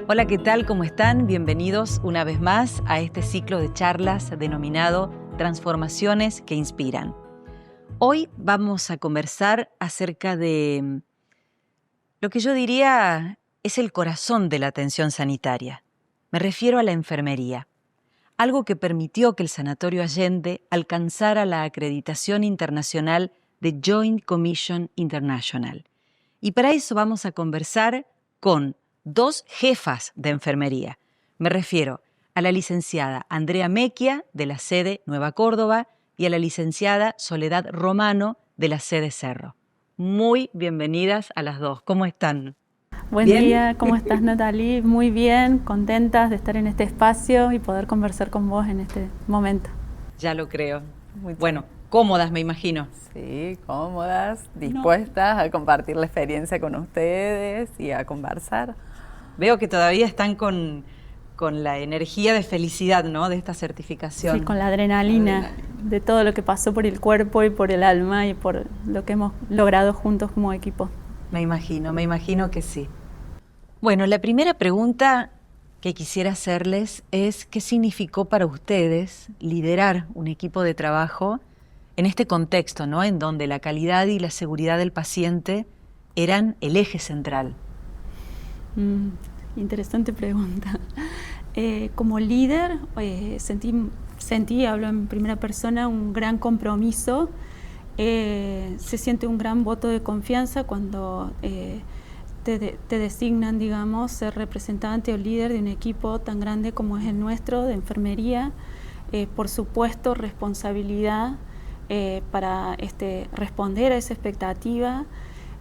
Hola, ¿qué tal? ¿Cómo están? Bienvenidos una vez más a este ciclo de charlas denominado Transformaciones que Inspiran. Hoy vamos a conversar acerca de lo que yo diría es el corazón de la atención sanitaria. Me refiero a la enfermería, algo que permitió que el Sanatorio Allende alcanzara la acreditación internacional de Joint Commission International. Y para eso vamos a conversar con dos jefas de enfermería. Me refiero a la licenciada Andrea Mecchia, de la sede Nueva Córdoba, y a la licenciada Soledad Romano, de la sede Cerro. Muy bienvenidas a las dos. ¿Cómo están? Buen día, ¿cómo estás, Natalie? Muy bien, contentas de estar en este espacio y poder conversar con vos en este momento. Ya lo creo. Bueno, cómodas me imagino. Sí, cómodas, dispuestas a compartir la experiencia con ustedes y a conversar. Veo que todavía están con la energía de felicidad, ¿no?, de esta certificación. Sí, con la adrenalina de todo lo que pasó por el cuerpo y por el alma y por lo que hemos logrado juntos como equipo. Me imagino que sí. Bueno, la primera pregunta que quisiera hacerles es ¿qué significó para ustedes liderar un equipo de trabajo en este contexto, ¿no?, en donde la calidad y la seguridad del paciente eran el eje central? Interesante pregunta. Como líder sentí, hablo en primera persona, un gran compromiso. Se siente un gran voto de confianza cuando te designan, digamos, ser representante o líder de un equipo tan grande como es el nuestro de enfermería. Por supuesto, responsabilidad para responder a esa expectativa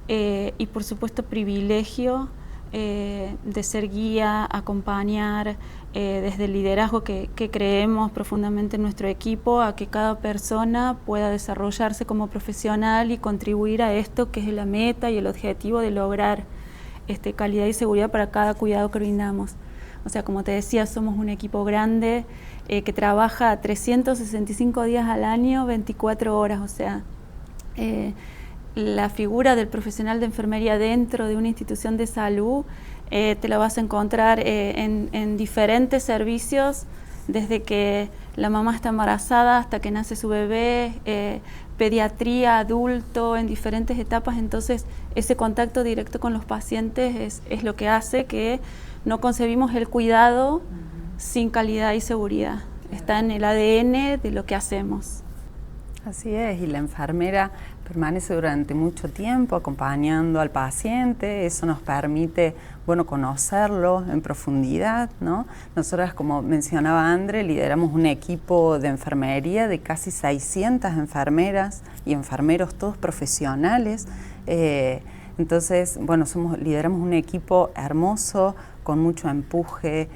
y por supuesto privilegio de ser guía, acompañar desde el liderazgo que creemos profundamente en nuestro equipo, a que cada persona pueda desarrollarse como profesional y contribuir a esto que es la meta y el objetivo de lograr calidad y seguridad para cada cuidado que brindamos. O sea, como te decía, somos un equipo grande que trabaja 365 días al año, 24 horas, o sea, la figura del profesional de enfermería dentro de una institución de salud te la vas a encontrar en diferentes servicios, desde que la mamá está embarazada hasta que nace su bebé, pediatría, adulto, en diferentes etapas. Entonces ese contacto directo con los pacientes es lo que hace que no concebimos el cuidado sin calidad y seguridad. Está en el ADN de lo que hacemos. Así es, y la enfermera permanece durante mucho tiempo acompañando al paciente. Eso nos permite, bueno, conocerlo en profundidad, ¿no? Nosotras, como mencionaba Andre, lideramos un equipo de enfermería de casi 600 enfermeras y enfermeros, todos profesionales. Entonces, bueno, lideramos un equipo hermoso, con mucho empuje,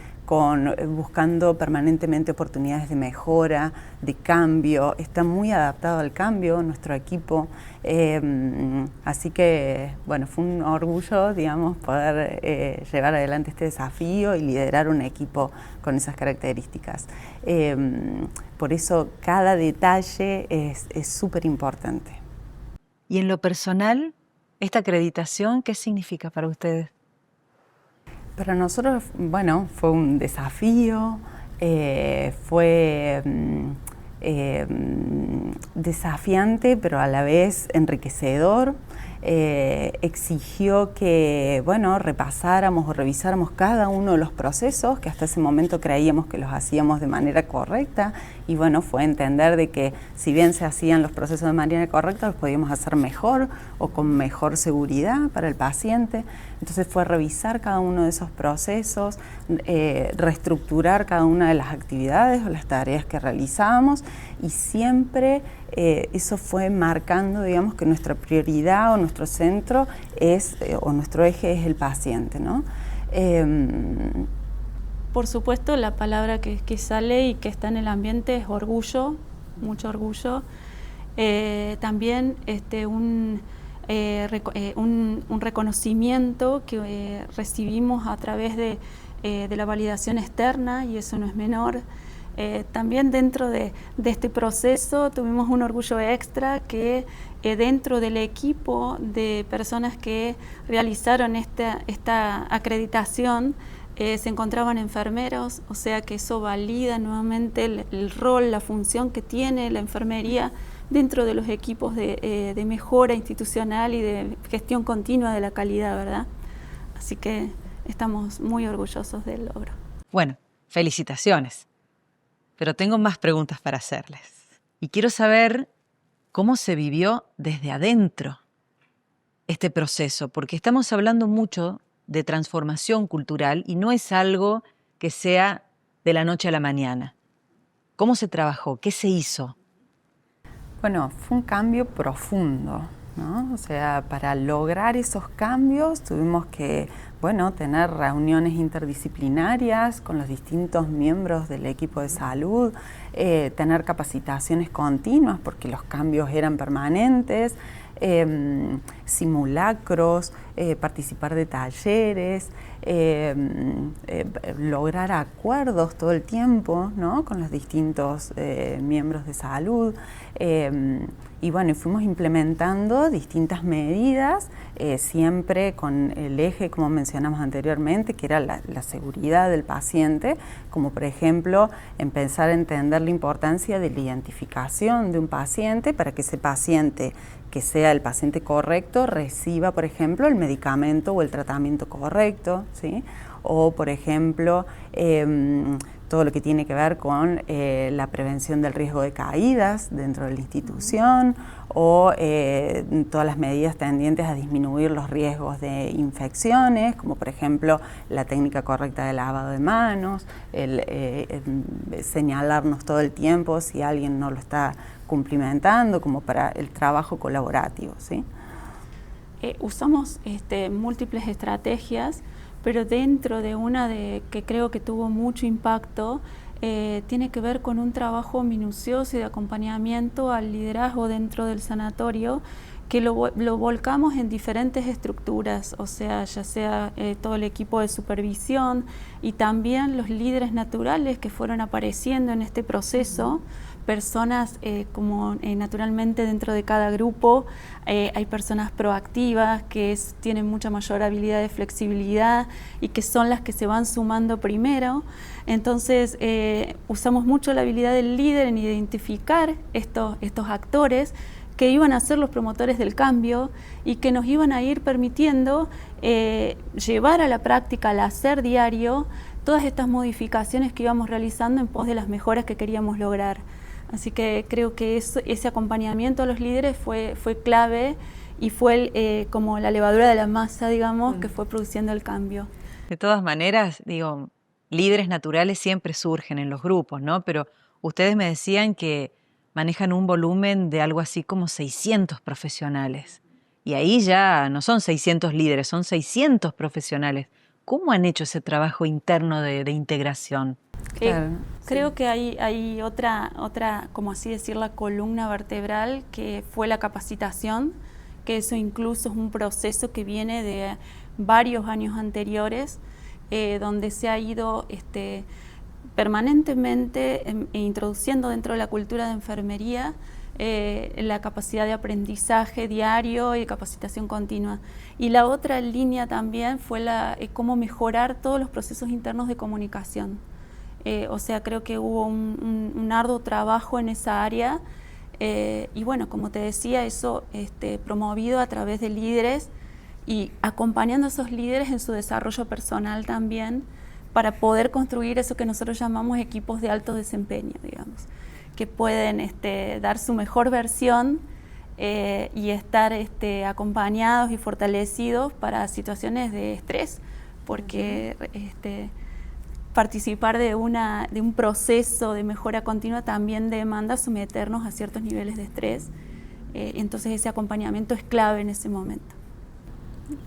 buscando permanentemente oportunidades de mejora, de cambio. Está muy adaptado al cambio nuestro equipo. Así que, bueno, fue un orgullo, digamos, poder llevar adelante este desafío y liderar un equipo con esas características. Por eso cada detalle es súper importante. Y en lo personal, ¿esta acreditación qué significa para ustedes? Para nosotros, bueno, fue un desafío, fue desafiante, pero a la vez enriquecedor. Exigió que, bueno, repasáramos o revisáramos cada uno de los procesos que hasta ese momento creíamos que los hacíamos de manera correcta, y bueno, fue entender de que si bien se hacían los procesos de manera correcta, los podíamos hacer mejor o con mejor seguridad para el paciente. Entonces fue revisar cada uno de esos procesos, reestructurar cada una de las actividades o las tareas que realizábamos, y siempre eso fue marcando, digamos, que nuestra prioridad o nuestro centro o nuestro eje es el paciente, ¿no? Por supuesto, la palabra que sale y que está en el ambiente es orgullo, mucho orgullo. También un reconocimiento que recibimos a través de la validación externa, y eso no es menor. También dentro de este proceso tuvimos un orgullo extra que dentro del equipo de personas que realizaron esta acreditación se encontraban enfermeros, o sea que eso valida nuevamente el rol, la función que tiene la enfermería dentro de los equipos de mejora institucional y de gestión continua de la calidad, ¿verdad? Así que estamos muy orgullosos del logro. Bueno, felicitaciones. Pero tengo más preguntas para hacerles. Y quiero saber cómo se vivió desde adentro este proceso, porque estamos hablando mucho de transformación cultural y no es algo que sea de la noche a la mañana. ¿Cómo se trabajó? ¿Qué se hizo? Bueno, fue un cambio profundo, ¿no? O sea, para lograr esos cambios tuvimos que, bueno, tener reuniones interdisciplinarias con los distintos miembros del equipo de salud, tener capacitaciones continuas porque los cambios eran permanentes, simulacros, participar de talleres, lograr acuerdos todo el tiempo, ¿no? Con los distintos miembros de salud. Y bueno, fuimos implementando distintas medidas, siempre con el eje, como mencionamos anteriormente, que era la seguridad del paciente, como por ejemplo, empezar a entender la importancia de la identificación de un paciente para que ese paciente, que sea el paciente correcto, reciba, por ejemplo, el medicamento o el tratamiento correcto, ¿sí? O, por ejemplo, todo lo que tiene que ver con la prevención del riesgo de caídas dentro de la institución o todas las medidas tendientes a disminuir los riesgos de infecciones, como por ejemplo la técnica correcta de lavado de manos, señalarnos todo el tiempo si alguien no lo está cumplimentando, como para el trabajo colaborativo, ¿sí? Usamos múltiples estrategias, pero dentro de una que creo que tuvo mucho impacto, tiene que ver con un trabajo minucioso y de acompañamiento al liderazgo dentro del sanatorio, que lo volcamos en diferentes estructuras, o sea, ya sea todo el equipo de supervisión y también los líderes naturales que fueron apareciendo en este proceso. Personas como naturalmente dentro de cada grupo hay personas proactivas que tienen mucha mayor habilidad de flexibilidad y que son las que se van sumando primero. Entonces usamos mucho la habilidad del líder en identificar estos actores que iban a ser los promotores del cambio y que nos iban a ir permitiendo llevar a la práctica, al hacer diario, todas estas modificaciones que íbamos realizando en pos de las mejoras que queríamos lograr. Así que creo que ese acompañamiento a los líderes fue clave y fue como la levadura de la masa, digamos, que fue produciendo el cambio. De todas maneras, digo, líderes naturales siempre surgen en los grupos, ¿no? Pero ustedes me decían que manejan un volumen de algo así como 600 profesionales. Y ahí ya no son 600 líderes, son 600 profesionales. ¿Cómo han hecho ese trabajo interno de integración? Claro, creo que hay otra, como así decir, la columna vertebral, que fue la capacitación, que eso incluso es un proceso que viene de varios años anteriores, donde se ha ido permanentemente introduciendo dentro de la cultura de enfermería la capacidad de aprendizaje diario y capacitación continua. Y la otra línea también fue cómo mejorar todos los procesos internos de comunicación. O sea, creo que hubo un arduo trabajo en esa área y bueno, como te decía, eso promovido a través de líderes y acompañando a esos líderes en su desarrollo personal también, para poder construir eso que nosotros llamamos equipos de alto desempeño, digamos, que pueden dar su mejor versión y estar acompañados y fortalecidos para situaciones de estrés, porque participar de un proceso de mejora continua también demanda someternos a ciertos niveles de estrés, entonces ese acompañamiento es clave en ese momento.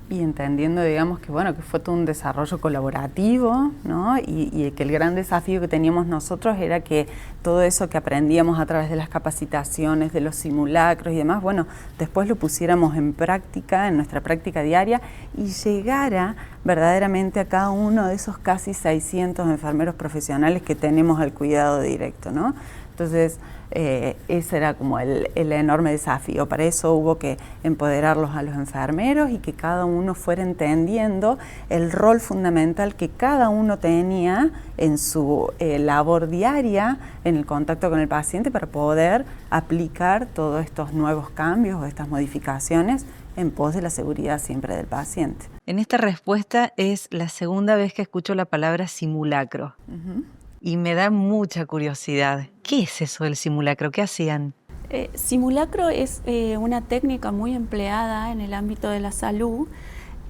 Y entendiendo, digamos, que bueno, que fue todo un desarrollo colaborativo, ¿no? Y que el gran desafío que teníamos nosotros era que todo eso que aprendíamos a través de las capacitaciones, de los simulacros y demás, bueno, después lo pusiéramos en práctica, en nuestra práctica diaria, y llegara verdaderamente a cada uno de esos casi 600 enfermeros profesionales que tenemos al cuidado directo, ¿no? Entonces, ese era como el enorme desafío. Para eso hubo que empoderarlos a los enfermeros y que cada uno fuera entendiendo el rol fundamental que cada uno tenía en su labor diaria, en el contacto con el paciente, para poder aplicar todos estos nuevos cambios o estas modificaciones en pos de la seguridad siempre del paciente. En esta respuesta es la segunda vez que escucho la palabra simulacro. Y me da mucha curiosidad. ¿Qué es eso del simulacro? ¿Qué hacían? Simulacro es una técnica muy empleada en el ámbito de la salud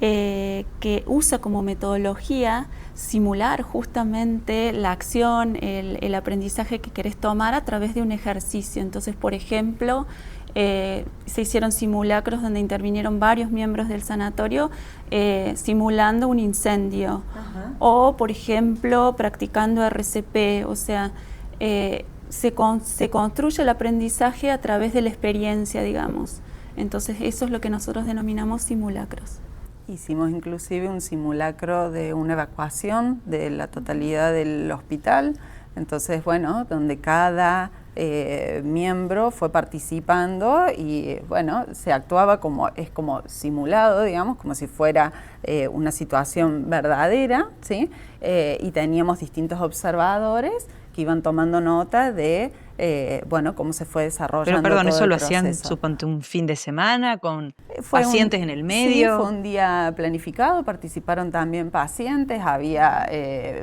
que usa como metodología simular justamente la acción, el aprendizaje que querés tomar a través de un ejercicio. Entonces, por ejemplo, se hicieron simulacros donde intervinieron varios miembros del sanatorio simulando un incendio. Ajá. O, por ejemplo, practicando RCP, o sea, se construye el aprendizaje a través de la experiencia, digamos. Entonces, eso es lo que nosotros denominamos simulacros. Hicimos inclusive un simulacro de una evacuación de la totalidad del hospital. Entonces, bueno, donde cada miembro fue participando y, bueno, se actuaba como simulado, digamos, como si fuera una situación verdadera, ¿sí? Y teníamos distintos observadores que iban tomando nota de, bueno, cómo se fue desarrollando. Pero perdón, todo ¿eso el lo proceso. hacían, suponte, un fin de semana con pacientes en el medio? Sí, fue un día planificado, participaron también pacientes, había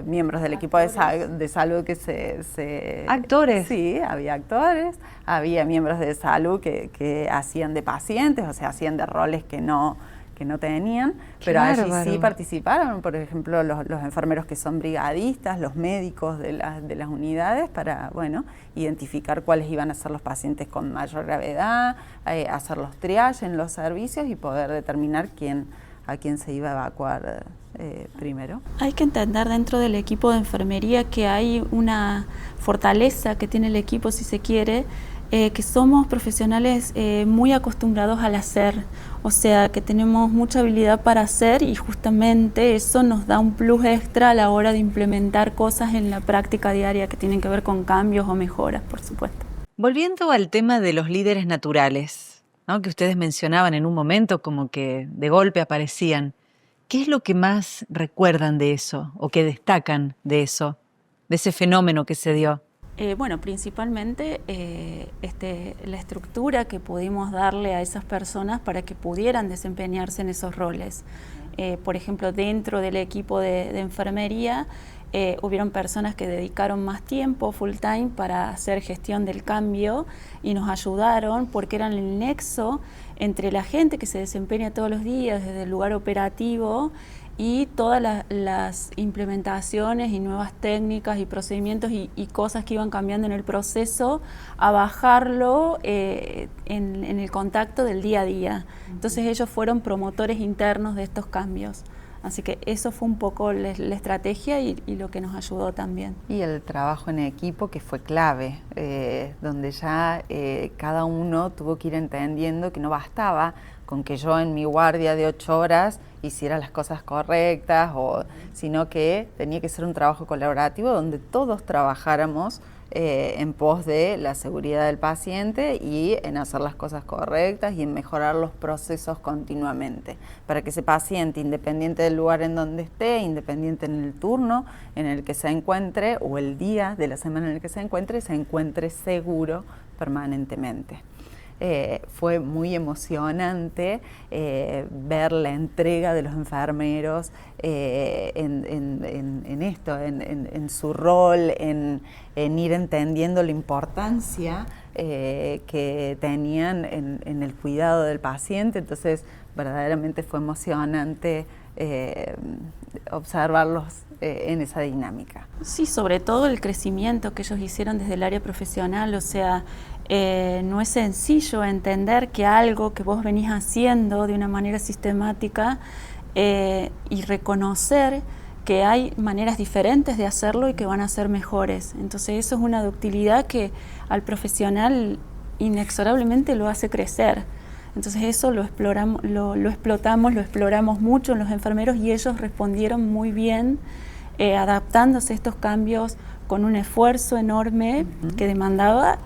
miembros del equipo de salud que se... ¿Actores? Sí, había actores, había miembros de salud que hacían de pacientes, o sea, hacían de roles que no tenían, pero allí sí participaron, por ejemplo, los enfermeros que son brigadistas, los médicos de las unidades, para, bueno, identificar cuáles iban a ser los pacientes con mayor gravedad, hacer los triage en los servicios y poder determinar a quién se iba a evacuar primero. Hay que entender dentro del equipo de enfermería que hay una fortaleza que tiene el equipo, si se quiere, que somos profesionales muy acostumbrados al hacer, o sea, que tenemos mucha habilidad para hacer y justamente eso nos da un plus extra a la hora de implementar cosas en la práctica diaria que tienen que ver con cambios o mejoras, por supuesto. Volviendo al tema de los líderes naturales, ¿no?, que ustedes mencionaban en un momento como que de golpe aparecían, ¿qué es lo que más recuerdan de eso o que destacan de eso, de ese fenómeno que se dio? Bueno, principalmente la estructura que pudimos darle a esas personas para que pudieran desempeñarse en esos roles. Por ejemplo, dentro del equipo de enfermería hubieron personas que dedicaron más tiempo full time para hacer gestión del cambio y nos ayudaron porque eran el nexo entre la gente que se desempeña todos los días desde el lugar operativo y todas las implementaciones y nuevas técnicas y procedimientos y cosas que iban cambiando en el proceso a bajarlo en el contacto del día a día. Entonces ellos fueron promotores internos de estos cambios. Así que eso fue un poco la estrategia y lo que nos ayudó también. Y el trabajo en equipo, que fue clave, donde ya cada uno tuvo que ir entendiendo que no bastaba con que yo en mi guardia de 8 horas hiciera las cosas correctas, sino que tenía que ser un trabajo colaborativo donde todos trabajáramos en pos de la seguridad del paciente y en hacer las cosas correctas y en mejorar los procesos continuamente, para que ese paciente, independiente del lugar en donde esté, independiente en el turno en el que se encuentre o el día de la semana en el que se encuentre seguro permanentemente. Fue muy emocionante ver la entrega de los enfermeros en esto, en su rol, en ir entendiendo la importancia que tenían en el cuidado del paciente. Entonces, verdaderamente fue emocionante observarlos en esa dinámica. Sí, sobre todo el crecimiento que ellos hicieron desde el área profesional, o sea, no es sencillo entender que algo que vos venís haciendo de una manera sistemática y reconocer que hay maneras diferentes de hacerlo y que van a ser mejores. Entonces eso es una ductilidad que al profesional inexorablemente lo hace crecer. Entonces eso lo exploramos mucho en los enfermeros y ellos respondieron muy bien adaptándose a estos cambios con un esfuerzo enorme que demandaba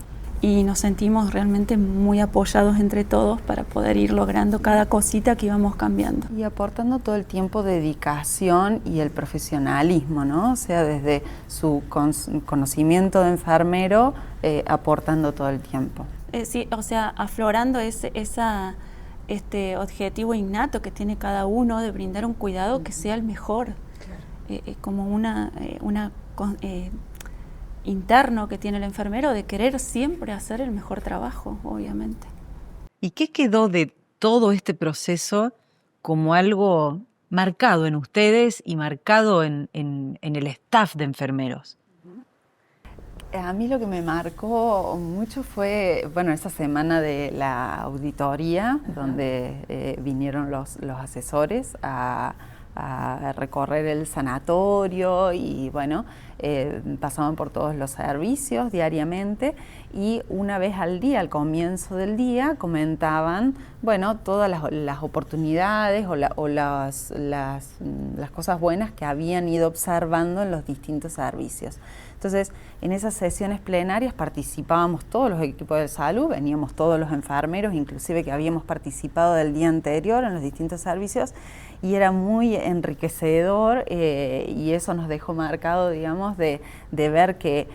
y nos sentimos realmente muy apoyados entre todos para poder ir logrando cada cosita que íbamos cambiando. Y aportando todo el tiempo dedicación y el profesionalismo, ¿no? O sea, desde su conocimiento de enfermero, aportando todo el tiempo. Sí, o sea, aflorando ese objetivo innato que tiene cada uno de brindar un cuidado que sea el mejor, como una interno que tiene el enfermero de querer siempre hacer el mejor trabajo, obviamente. ¿Y qué quedó de todo este proceso como algo marcado en ustedes y marcado en el staff de enfermeros? A mí lo que me marcó mucho fue, bueno, esa semana de la auditoría, donde vinieron los asesores a recorrer el sanatorio y bueno, pasaban por todos los servicios diariamente y una vez al día, al comienzo del día, comentaban, bueno, todas las oportunidades o las cosas buenas que habían ido observando en los distintos servicios. Entonces, en esas sesiones plenarias participábamos todos los equipos de salud, veníamos todos los enfermeros, inclusive que habíamos participado del día anterior en los distintos servicios, y era muy enriquecedor y eso nos dejó marcado, digamos, de ver que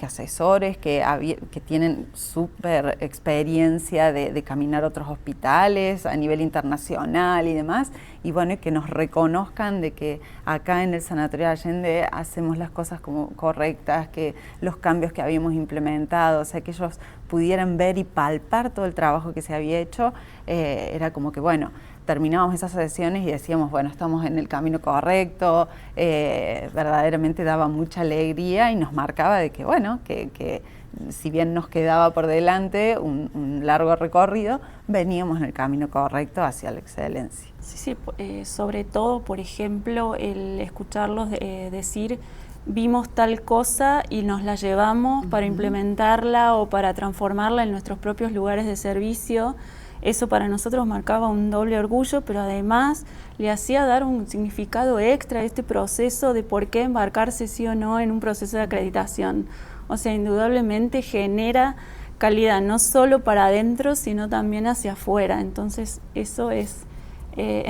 asesores que tienen súper experiencia de caminar otros hospitales a nivel internacional y demás, y bueno, que nos reconozcan de que acá en el Sanatorio de Allende hacemos las cosas como correctas, que los cambios que habíamos implementado, o sea, que ellos pudieran ver y palpar todo el trabajo que se había hecho, era como que, bueno, terminábamos esas sesiones y decíamos, bueno, estamos en el camino correcto, verdaderamente daba mucha alegría y nos marcaba de que, bueno, que si bien nos quedaba por delante un largo recorrido, veníamos en el camino correcto hacia la excelencia. Sí, sobre todo, por ejemplo, el escucharlos decir, vimos tal cosa y nos la llevamos para implementarla o para transformarla en nuestros propios lugares de servicio. Eso para nosotros marcaba un doble orgullo, pero además le hacía dar un significado extra a este proceso de por qué embarcarse sí o no en un proceso de acreditación. O sea, indudablemente genera calidad no solo para adentro, sino también hacia afuera. Entonces, eso es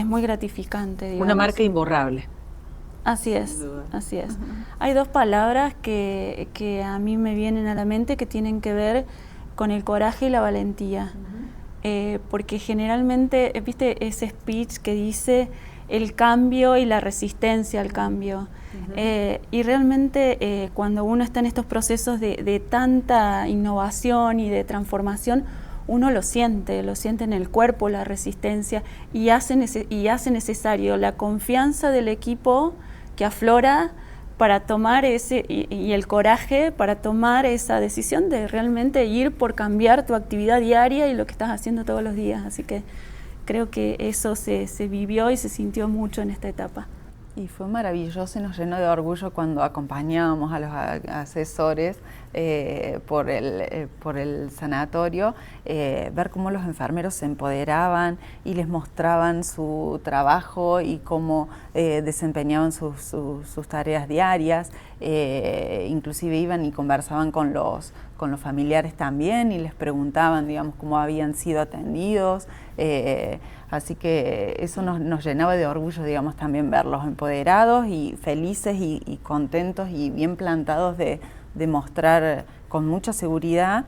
muy gratificante, digamos. Una marca imborrable. Así es, así es. Hay dos palabras que a mí me vienen a la mente que tienen que ver con el coraje y la valentía. Porque generalmente, viste ese speech que dice el cambio y la resistencia al cambio. Y realmente cuando uno está en estos procesos de tanta innovación y de transformación, uno lo siente en el cuerpo, la resistencia, y hace necesario la confianza del equipo que aflora para tomar y el coraje para tomar esa decisión de realmente ir por cambiar tu actividad diaria y lo que estás haciendo todos los días. Así que creo que eso se vivió y se sintió mucho en esta etapa. Y fue maravilloso y nos llenó de orgullo cuando acompañábamos a los asesores por el sanatorio, ver cómo los enfermeros se empoderaban y les mostraban su trabajo y cómo desempeñaban sus tareas diarias, inclusive iban y conversaban con los familiares también y les preguntaban, digamos, cómo habían sido atendidos. Así que eso nos llenaba de orgullo, digamos, también verlos empoderados y felices y contentos y bien plantados de mostrar con mucha seguridad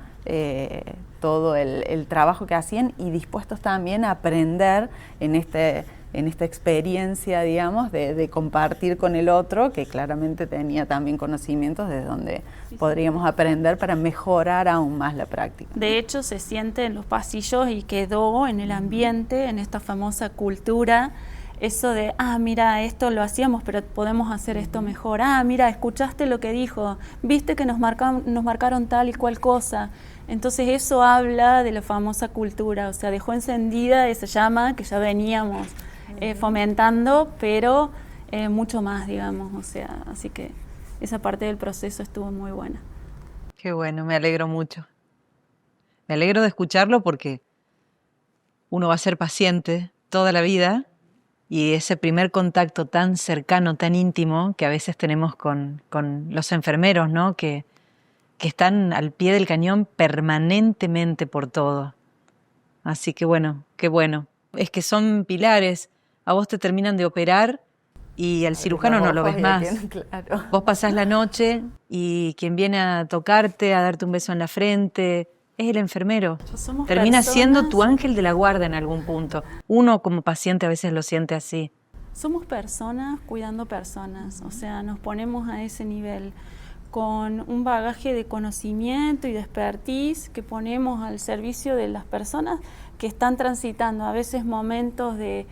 todo el trabajo que hacían y dispuestos también a aprender en esta experiencia, digamos, de compartir con el otro, que claramente tenía también conocimientos de donde podríamos aprender para mejorar aún más la práctica. De hecho, se siente en los pasillos y quedó en el ambiente, en esta famosa cultura, eso de, mira, esto lo hacíamos, pero podemos hacer esto mejor. Mira, escuchaste lo que dijo, viste que nos marcaron tal y cual cosa. Entonces eso habla de la famosa cultura, o sea, dejó encendida esa llama que ya veníamos fomentando, pero mucho más, digamos, o sea, así que esa parte del proceso estuvo muy buena. Qué bueno, me alegro mucho. Me alegro de escucharlo porque uno va a ser paciente toda la vida y ese primer contacto tan cercano, tan íntimo que a veces tenemos con los enfermeros, ¿no? Que que están al pie del cañón permanentemente por todo. Así que bueno, qué bueno. Es que son pilares. A vos te terminan de operar y al cirujano no lo ves más. Claro. Vos pasás la noche y quien viene a tocarte, a darte un beso en la frente, es el enfermero. Somos Termina personas, siendo tu ángel de la guarda en algún punto. Uno como paciente a veces lo siente así. Somos personas cuidando personas, o sea, nos ponemos a ese nivel con un bagaje de conocimiento y de expertise que ponemos al servicio de las personas que están transitando a veces momentos de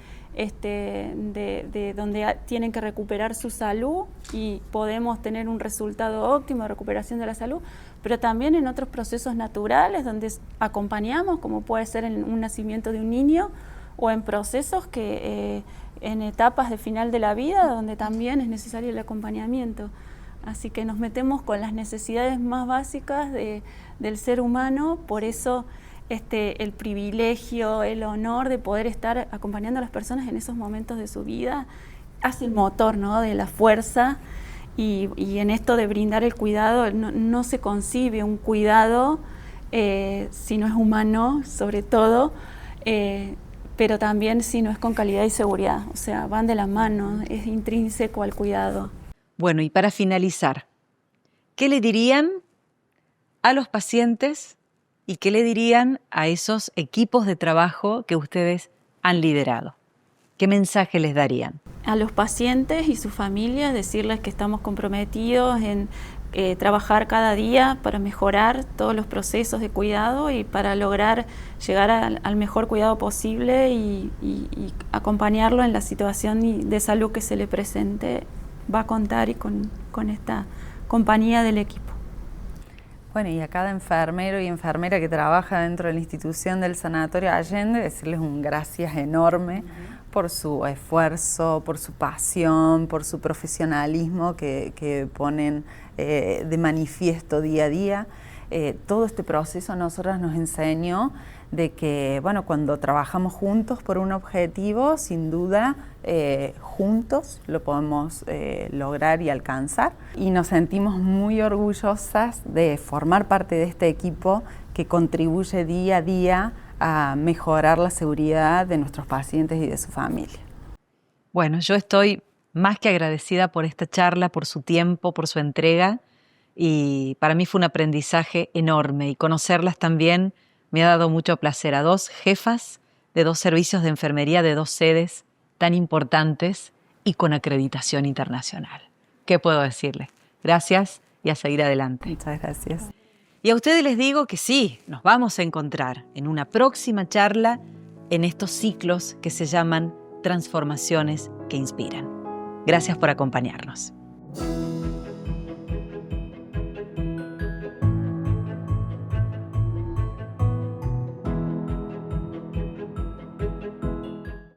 donde tienen que recuperar su salud y podemos tener un resultado óptimo de recuperación de la salud, pero también en otros procesos naturales donde acompañamos, como puede ser en un nacimiento de un niño o en procesos que en etapas de final de la vida donde también es necesario el acompañamiento. Así que nos metemos con las necesidades más básicas del ser humano, por eso el privilegio, el honor de poder estar acompañando a las personas en esos momentos de su vida hace el motor, ¿no?, de la fuerza y en esto de brindar el cuidado no se concibe un cuidado si no es humano, sobre todo, pero también si no es con calidad y seguridad, o sea, van de la mano, es intrínseco al cuidado. Bueno, y para finalizar, ¿qué le dirían a los pacientes y qué le dirían a esos equipos de trabajo que ustedes han liderado? ¿Qué mensaje les darían? A los pacientes y sus familias decirles que estamos comprometidos en trabajar cada día para mejorar todos los procesos de cuidado y para lograr llegar al mejor cuidado posible y acompañarlo en la situación de salud que se le presente. Va a contar y con esta compañía del equipo. Bueno, y a cada enfermero y enfermera que trabaja dentro de la institución del Sanatorio Allende, decirles un gracias enorme por su esfuerzo, por su pasión, por su profesionalismo que ponen de manifiesto día a día. Todo este proceso a nosotras nos enseñó de que, bueno, cuando trabajamos juntos por un objetivo, sin duda, juntos lo podemos lograr y alcanzar. Y nos sentimos muy orgullosas de formar parte de este equipo que contribuye día a día a mejorar la seguridad de nuestros pacientes y de su familia. Bueno, yo estoy más que agradecida por esta charla, por su tiempo, por su entrega, y para mí fue un aprendizaje enorme y conocerlas también me ha dado mucho placer. A dos jefas de dos servicios de enfermería de dos sedes tan importantes y con acreditación internacional. ¿Qué puedo decirles? Gracias y a seguir adelante. Muchas gracias. Y a ustedes les digo que sí, nos vamos a encontrar en una próxima charla en estos ciclos que se llaman Transformaciones que Inspiran. Gracias por acompañarnos.